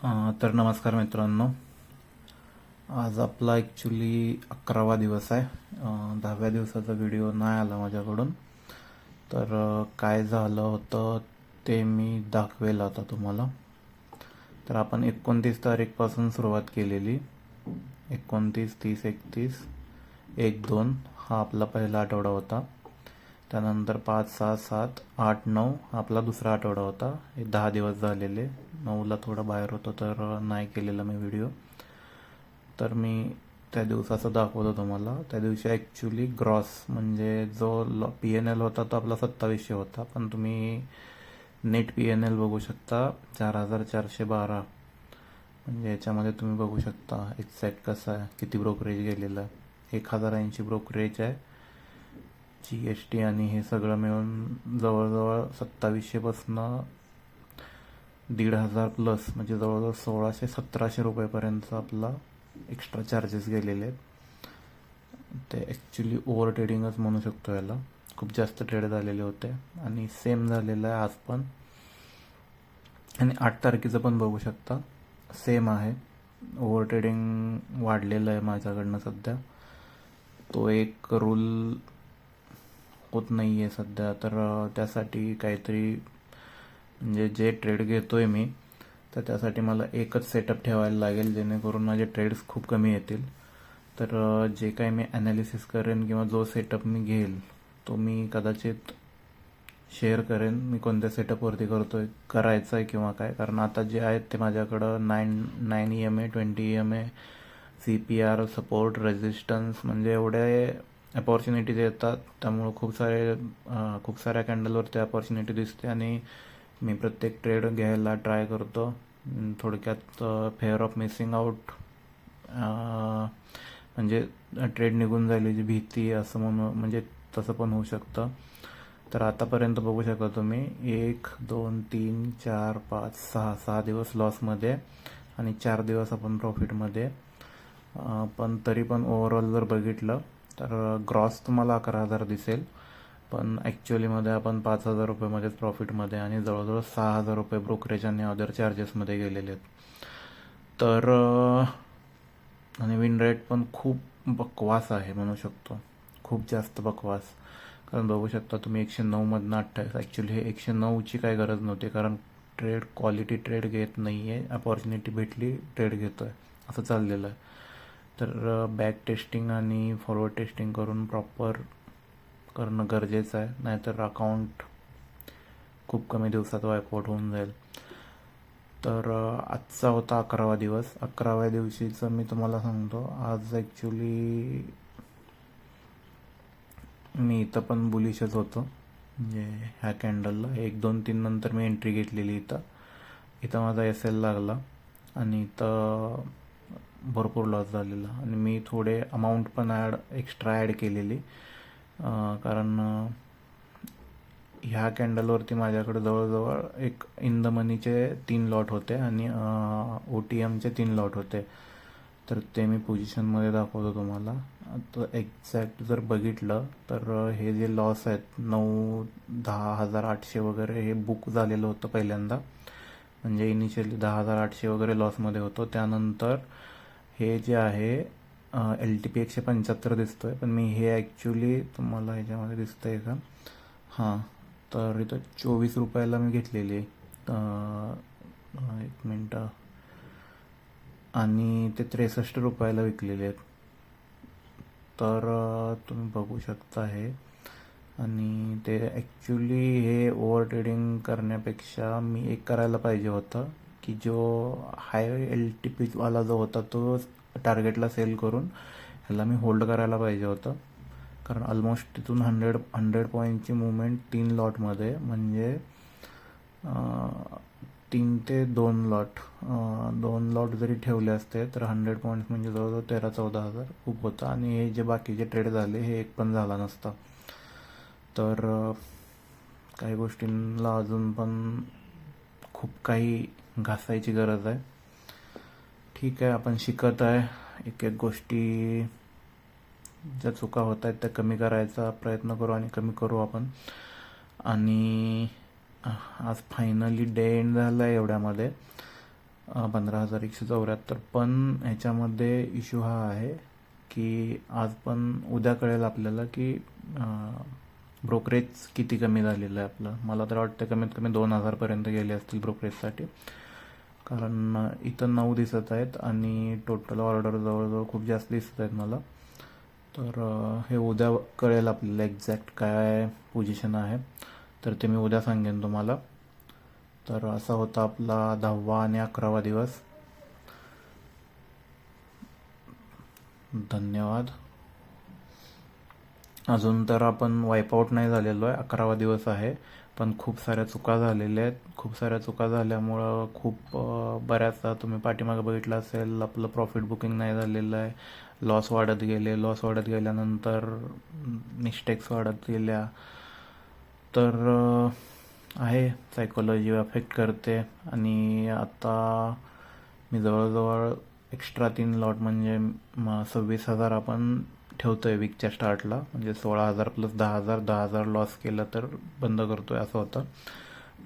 तर नमस्कार मित्रांनो. आज आपला ॲक्च्युली 11वा दिवस आहे. 10व्या दिवसाचा व्हिडिओ नाही आला माझ्याकडून. तर काय झालं होतं ते मी दाखवेल आता तुम्हाला. तर आपण 29 तारीखपासून सुरुवात केलेली. 29, 30, 31, 1, 2 हा आपला पहिला आठवडा होता. त्यानंतर 5, 6, 7, 8, 9 हा आपला दुसरा आठवडा होता. हे 10 दिवस झालेले. 9ला थोडा बाहेर होतो तर नाही केलेला मी व्हिडिओ. तर मी त्या दिवसाचं दाखवतो तुम्हाला. त्या दिवशी ॲक्च्युली ग्रॉस म्हणजे जो PNL होता तो आपला 2700 होता, पण तुम्ही नेट PNL बघू शकता 4412. म्हणजे याच्यामध्ये तुम्ही बघू शकता एक्झॅक्ट कसं आहे, किती ब्रोकरेज गेलेलं आहे. 1080 ब्रोकरेज आहे. GST आणि हे सगळं मिळून जवळजवळ 2700पासून 1500 प्लस म्हणजे जवळजवळ 1600-1700 रुपयेपर्यंत आपला एक्स्ट्रा चार्जेस गेलेले आहेत. ते ॲक्च्युली ओव्हर ट्रेडिंगच म्हणू शकतो याला. खूप जास्त ट्रेड झालेले होते आणि सेम झालेलं आहे आज पण. आणि 8 तारखेचं पण बघू शकता सेम आहे. ओव्हर ट्रेडिंग वाढलेलं आहे माझ्याकडनं सध्या. तो एक रूल होत नाही आहे सध्या. तर त्यासाठी काहीतरी म्हणजे जे ट्रेड घेतोय मी तर त्यासाठी मला एकच सेटअप ठेवायला लागेल जेणेकरून माझे ट्रेड्स खूप कमी येतील. तर जे काही मी ॲनालिसिस करेन किंवा जो सेटअप मी घेईल तो मी कदाचित शेअर करेन मी कोणत्या सेटअपवरती करायचं आहे किंवा काय. कारण आता जे आहेत ते माझ्याकडं 9 EMA, 20 EMA, CPR, support, resistance म्हणजे एवढे अपॉर्च्युनिटीज येतात. त्यामुळं खूप साऱ्या कॅन्डलवरती अपॉर्च्युनिटी दिसते आणि मी प्रत्येक ट्रेड घ्यायला ट्राय करतो. थोडक्यात फेअर ऑफ मिसिंग आउट म्हणजे ट्रेड निघून जायची भीती असं म्हणून, म्हणजे तसं पण होऊ शकतं. तर आतापर्यंत बघू शकता तुम्ही 1, 2, 3, 4, 5, 6 दिवस लॉसमध्ये आणि 4 दिवस आपण प्रॉफिटमध्ये. पण तरी पण ओव्हरऑल जर बघितलं तर ग्रॉस तुम्हाला 11,000 दिसेल, पण ॲक्च्युअलीमध्ये आपण 5,000 रुपयेमध्येच प्रॉफिटमध्ये आणि जवळजवळ 6,000 रुपये ब्रोकरेज आणि अदर चार्जेसमध्ये गेलेले आहेत. तर आणि विन रेट पण खूप बकवास आहे म्हणू शकतो, खूप जास्त बकवास. कारण बघू शकता तुम्ही 109मधनं 28. ॲक्च्युली हे 109ची काय गरज नव्हती, कारण क्वालिटी ट्रेड घेत नाही आहे. अपॉर्च्युनिटी भेटली ट्रेड घेतो आहे असं चाललेलं आहे. तर बॅक टेस्टिंग आणि फॉरवर्ड टेस्टिंग करून प्रॉपर करणं गरजेचं आहे, नाहीतर अकाउंट खूप कमी दिवसात वायपआउट होऊन जाईल. तर आजचा होता 11वा दिवस. 11व्या दिवशीचं मी तुम्हाला सांगतो. आज ॲक्च्युली मी इथं पण बुलिशच होतो, म्हणजे ह्या कॅन्डलला 1, 2, 3 नंतर मी एंट्री घेतलेली. इथं माझा SL लागला आणि इथं भरपूर लॉस झालेला आणि मी थोडे अमाऊंट पण एक्स्ट्रा ॲड केलेली. कारण ह्या कॅन्डलवरती माझ्याकडे जवळजवळ एक इन द मनीचे 3 लॉट होते आणि OTMचे 3 लॉट होते. तर ते मी पोझिशनमध्ये दाखवतो तुम्हाला. तर एक्झॅक्ट जर बघितलं तर हे जे लॉस आहेत 9-10,800 वगैरे हे बुक झालेलं होतं पहिल्यांदा. म्हणजे इनिशियली 10,800 वगैरे लॉसमध्ये होतो. त्यानंतर हे जे आहे LTP 175 दिसतोय, पण मी हे ॲक्च्युली तुम्हाला ह्याच्यामध्ये दिसतंय का, हां, तर इथं 24 रुपयाला मी घेतलेली. एक मिनटं. आणि ते 63 रुपयाला विकलेले आहेत. तर तुम्ही बघू शकता हे. आणि ते ॲक्च्युली हे ओव्हर ट्रेडिंग करण्यापेक्षा मी एक करायला पाहिजे होतं की जो हाय LTPवाला जो होता तो टार्गेटला सेल करून ह्याला मी होल्ड करायला पाहिजे होतं. कारण ऑलमोस्ट तिथून 100 पॉईंटची मुवमेंट 3 लॉटमध्ये, म्हणजे 3 ते 2 लॉट, 2 लॉट जरी ठेवले असते तर 100 पॉईंट्स म्हणजे जवळजवळ 13-14 हजार खूप होतं. आणि हे जे बाकीचे ट्रेड झाले हे एक पण झाला नसता. तर काही गोष्टींना अजून पण खूप काही घासायची गरज आहे. ठीक आहे, आपण शिकत आहे. एक एक गोष्टी ज्या चुका होत आहेत त्या कमी करायचा प्रयत्न करू आणि कमी करू आपण. आणि आज फायनली डे एंड झाला आहे एवढ्यामध्ये. 15,174. पण ह्याच्यामध्ये इश्यू हा आहे की आज पण उद्या कळेल आपल्याला की ब्रोकरेज किती कमी झालेलं आहे आपलं. मला तर वाटतं कमीत कमी 2,000पर्यंत गेले असतील ब्रोकरेजसाठी, कारण इथं 9 दिसत आहेत आणि टोटल ऑर्डर जवळजवळ खूप जास्त दिसत आहेत मला. तर हे उद्या कळेल आपल्याला एक्झॅक्ट काय पोझिशन आहे, तर ते मी उद्या सांगेन तुम्हाला. तर असा होता आपला 10वा आणि 11वा दिवस. धन्यवाद. अजून तर आपण वाईपआउट नाही झालेलो आहे, 11वा दिवस आहे, पण खूप साऱ्या चुका झालेल्या आहेत. खूप साऱ्या चुका झाल्यामुळं खूप बऱ्याचदा तुम्ही पाठीमागे बघितलं असेल आपलं प्रॉफिट बुकिंग नाही झालेलं आहे. लॉस वाढत गेले, लॉस वाढत गेल्यानंतर मिस्टेक्स वाढत गेल्या. तर आहे, सायकोलॉजी अफेक्ट करते. आणि आता मी जवळजवळ एक्स्ट्रा 3 लॉट म्हणजे 26,000 आपण ठेवतोय वीकच्या स्टार्टला. म्हणजे 16,000 प्लस 10,000, 10,000 लॉस केलं तर बंद करतोय असं होतं.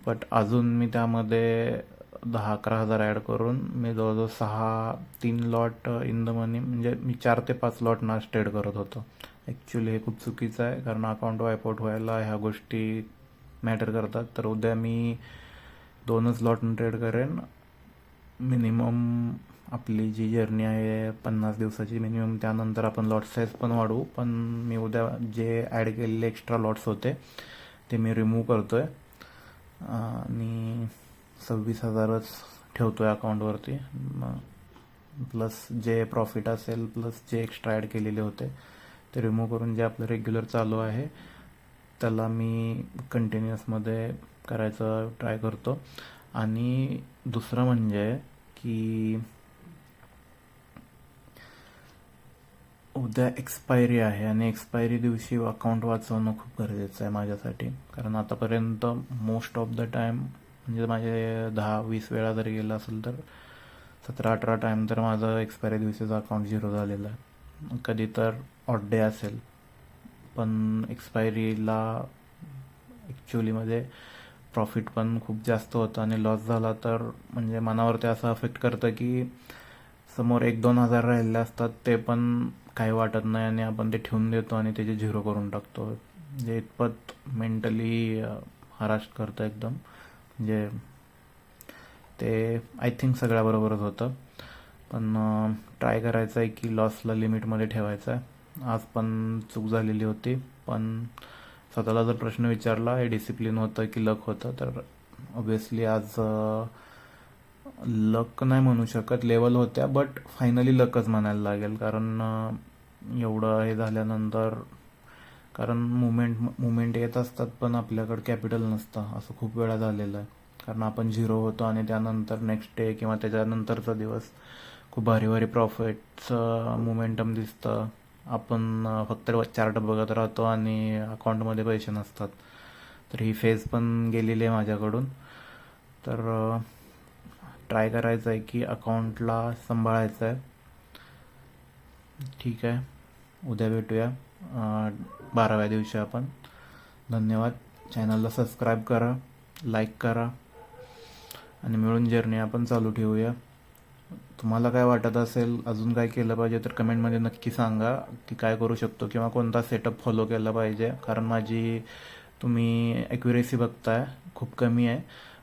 बट अजून मी त्यामध्ये 10-11,000 ॲड करून मी जवळजवळ 3 लॉट इन द मनी, म्हणजे मी 4 ते 5 लॉट नाच ट्रेड करत होतो. ॲक्च्युली हे खूप चुकीचं आहे, कारण अकाउंट वाईपआउट व्हायला ह्या गोष्टी मॅटर करतात. तर उद्या मी 2च लॉटनं ट्रेड करेन. मिनिमम आपली जी जर्नी आहे 50 दिवसाची मिनिमम, त्यानंतर आपण लॉट साईज पण वाढवू. पण मी उद्या जे ॲड केलेले एक्स्ट्रा लॉट्स होते ते मी रिमूव्ह करतो आहे आणि 26,000च ठेवतो आहे अकाउंटवरती. प्लस जे प्रॉफिट असेल प्लस जे एक्स्ट्रा ॲड केलेले होते ते रिमूव्ह करून जे आपलं रेग्युलर चालू आहे त्याला मी कंटिन्युअसमध्ये करायचं ट्राय करतो. आणि दुसरं म्हणजे की उद्या एक्सपायरी आहे आणि एक्सपायरी दिवशी अकाउंट वाचवणं खूप गरजेचं आहे माझ्यासाठी. कारण आतापर्यंत मोस्ट ऑफ द टाईम, म्हणजे माझे 10-20 वेळा जरी गेलं असेल तर 17-18 टाईम तर माझं एक्सपायरी दिवशीचं अकाउंट झिरो झालेलं आहे. कधी तर ऑड डे असेल, पण एक्सपायरीला ॲक्च्युलीमध्ये प्रॉफिट पण खूप जास्त होतं आणि लॉस झाला तर म्हणजे मनावरती असं अफेक्ट करतं की समोर 1-2 हजार राहिले असतात ते पण काही वाटत नाही आणि आपण ते ठेवून देतो आणि त्याचे झिरो करून टाकतो. म्हणजे इतपत मेंटली हराश करतं एकदम. म्हणजे ते आय थिंक सगळ्याबरोबरच होतं. पण ट्राय करायचं आहे की लॉसला लिमिटमध्ये ठेवायचं आहे. आज पण चूक झालेली होती, पण स्वतःला जर प्रश्न विचारला हे डिसिप्लिन होतं की लक होतं, तर ऑब्वियसली आज लक नाही म्हणू शकत, लेवल होत्या, बट फायनली लकच म्हणायला लागेल. कारण एवढं हे झाल्यानंतर, कारण मुवमेंट येत असतात पण आपल्याकडे कॅपिटल नसतं, असं खूप वेळा झालेलं आहे. कारण आपण झिरो होतो आणि त्यानंतर नेक्स्ट डे किंवा त्याच्यानंतरचा दिवस खूप भारी भारी प्रॉफिटचं मोमेंटम दिसतं. आपण फक्त चार्ट बघत राहतो आणि अकाउंटमध्ये पैसे नसतात. तर ही फेज पण गेलेली आहे माझ्याकडून. तर ट्राय करायचं आहे की अकाउंटला सांभाळायचं आहे. ठीक आहे, उद्या भेटूया 12व्या दिवशी आपण. धन्यवाद. चॅनलला सबस्क्राईब करा, लाईक करा आणि मिळून जर्नी आपण चालू ठेवूया. तुम्हाला काय वाटत असेल, अजून काय केलं पाहिजे तर कमेंटमध्ये नक्की सांगा की काय करू शकतो किंवा कोणता सेटअप फॉलो केला पाहिजे. कारण माझी तुम्ही ॲक्युरेसी बघताय खूप कमी आहे,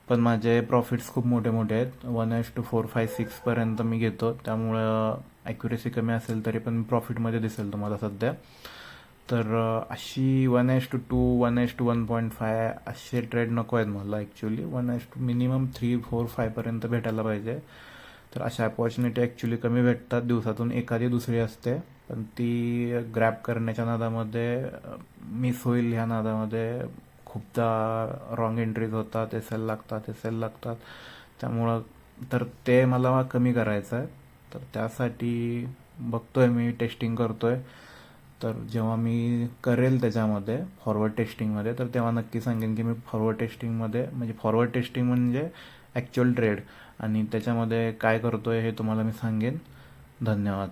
पण माझे प्रॉफिट्स खूप मोठे मोठे आहेत. 1:4, 5, 6पर्यंत मी घेतो, त्यामुळं ॲक्युरेसी कमी असेल तरी पण प्रॉफिटमध्ये दिसेल तुम्हाला सध्या. तर अशी 1:2, 1:1.5 असे ट्रेड नको आहेत मला ॲक्च्युली. मिनिमम 3, 4, 5पर्यंत भेटायला पाहिजे. तर अशा अपॉर्च्युनिटी ॲक्च्युली कमी भेटतात, दिवसातून एखादी दुसरी असते, पण ती ग्रॅब करण्याच्या नादामध्ये मिस होईल. ह्या नादामध्ये खूपदा रॉंग एंट्रीज होतात, ते सेल लागतात. त्यामुळं तर ते मला कमी करायचं आहे. तर त्यासाठी बघतोय मी, टेस्टिंग करतोय. तर जेव्हा मी करेल त्याच्यामध्ये फॉरवर्ड टेस्टिंगमध्ये, तर तेव्हा नक्की सांगेन की मी फॉरवर्ड टेस्टिंगमध्ये, म्हणजे फॉरवर्ड टेस्टिंग म्हणजे ॲक्च्युअल ट्रेड, आणि त्याच्यामध्ये काय करतोय हे तुम्हाला मी सांगेन. धन्यवाद.